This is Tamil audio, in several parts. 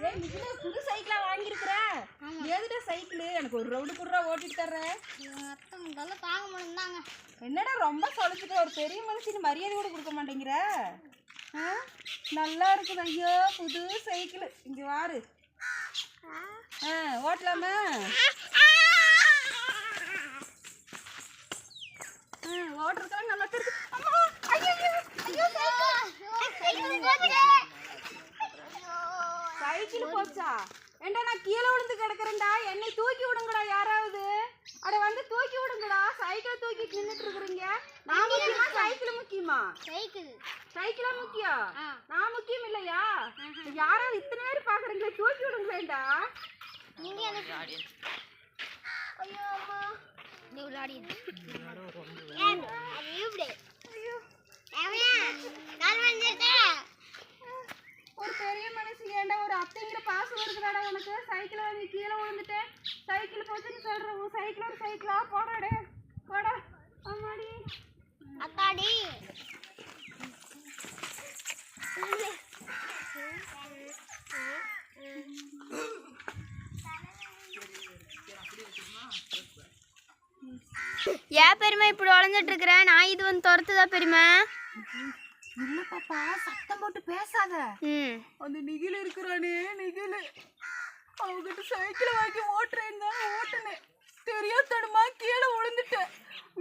புது சைக்கிளா வாங்கியிருக்கிற? எதுடா சைக்கிள்? எனக்கு ஒரு ரவுண்டு குடுறா, ஓட்டிட்டு தர்றேன். தாங்க முடியுந்தாங்க. என்னடா ரொம்ப சொல்லிச்சுட்டு ஒரு பெரிய மனுஷன் மரியாதை கூட கொடுக்க மாட்டேங்கிற? நல்லா இருக்குது. ஐயோ புது சைக்கிள். இங்கே வாரு. ஓட்டலாமா? ஓட்டுறதுலாம் நல்லா இருக்கு. சைக்கிள் போச்சா? ஏண்டா நான் கீழே விழுந்து கிடக்குறேன்டா, என்னை தூக்கி விடுங்கடா யாராவது. அட வந்து தூக்கி விடுங்கடா. சைக்கிளை தூக்கிட்டு நின்றுட்டு இருக்கிறீங்க. நான் முக்கியமா சைக்கிள் முக்கியமா? சைக்கிளா முக்கியம்? நான் முக்கியம் இல்லையா? யாராவது இத்தனை பேர் பாக்குறீங்களே, தூக்கி விடுங்களேண்டா. ஒரு பெரிய மனுஷன் ஏண்டா ஒரு அத்தைங்கிற பாசம் இருக்குதாடா உனக்கு? சைக்கிள் வாங்கி கீழே விழுந்துட்டேன், சைக்கிள் போச்சுன்னு சொல்ற. உன் சைக்கிள் ஒரு சைக்கிளா? போடாடே போடா. அம்மாடி அக்காடி ஏன் பெருமை இப்படி உழைஞ்சிட்டு இருக்கிறேன்? நான் இது வந்து துரத்துதா பெருமை? இல்ல பாப்பா, சத்தம் போட்டு பேசாத. அந்த நிகில் இருக்கிறானே, நிகில், அவங்கிட்ட சைக்கிள் வாங்கி ஓட்டுறேன்னு தான் ஓட்டுனேன். தெரியாதனமா கீழே விழுந்துட்டேன்.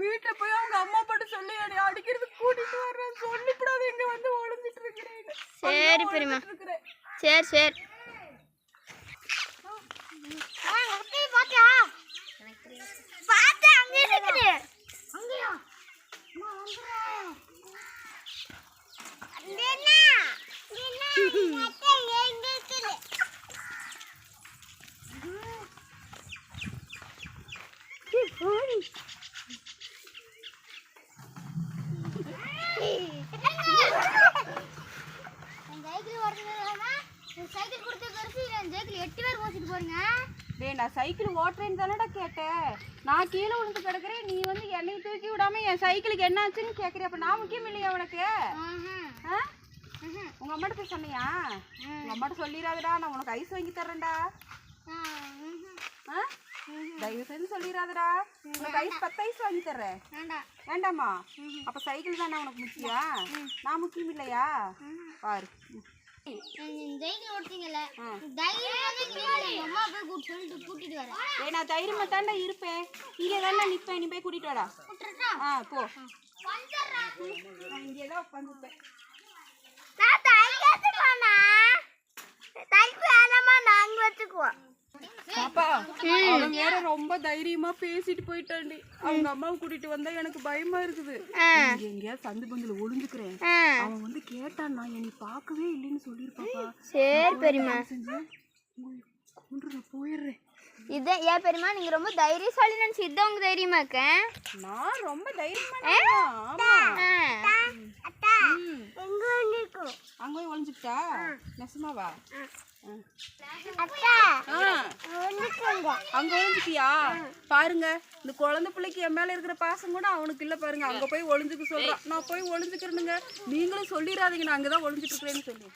வீட்டுல போய் அவங்க அம்மா பாட்டு சொல்லி என்னை அடிக்கிறதுக்கு கூட்டிட்டு வர்றேன். சொல்லிவிடாது இங்க வந்து ஒளிஞ்சிட்டு இருக்கிறேன். சரி பெருமா, சரி சரி. நான் சைக்கிள் ஓட்டுறேன்னு தானடா கேட்டேன். நான் கீழே விழுந்து கிடக்குறேன், நீ வந்து என்னை தூக்கி விடாம என் சைக்கிளுக்கு என்ன ஆச்சுன்னு கேட்குறேன். அப்ப நான் முக்கியம் இல்லையா உனக்கு? உங்க அம்மாட்ட போய் சொன்னியா? உங்க அம்மாட்ட சொல்லிடாதடா, நான் உனக்கு ஐஸ் வாங்கி தர்றேன்டா. தயவு செஞ்சு சொல்லிடாதடா, உனக்கு ஐஸ் 10 ஐஸ் வாங்கி தர்றேன். வேண்டாமா? அப்ப சைக்கிள் தானே உனக்கு முக்கியம்? நான் முக்கியம் இல்லையா? பாரு, நான் தைரியமா தாண்டா இருப்பேன். கீழே தானே நிப்பேன், நீ போய் கூட்டிட்டு வாடா. போ. இங்கேதான் உட்காந்துப்பேன். பாப்பா, அவன் வேற ரொம்ப தைரியமா பேசிட்டு போயிட்டாண்டி. அவங்க அம்மாவை கூட்டிட்டு வந்தா எனக்கு பயமா இருக்குது. எங்கேயாவது சந்து பந்துல ஒளிஞ்சுக்கிறேன். அவன் வந்து கேட்டான், நான் என்னை பார்க்கவே இல்லைன்னு சொல்லிருப்பாப்பா. சரி பெரியமா, போயிடுறேன். இதான் ஏன் பெரியமா, நீங்க ரொம்ப தைரியசாலி நினைச்சு இதான் உங்க தைரியமா இருக்க? நான் ரொம்ப தைரியமா. அங்க போய் ஒளிஞ்சுக்கிட்டா? நெசமாவா? அங்க ஒளிஞ்சுக்கியா? பாருங்க, இந்த குழந்தை பிள்ளைக்கு என் மேல இருக்கிற பாசம் கூட அவனுக்கு இல்ல பாருங்க. அங்க போய் ஒளிஞ்சுக்க சொல்றான். நான் போய் ஒளிஞ்சுக்கிறேனுங்க. நீங்களும் சொல்லிடாதீங்க நான் அங்கதான் ஒளிஞ்சிட்டு இருக்கிறேன்னு சொல்லி.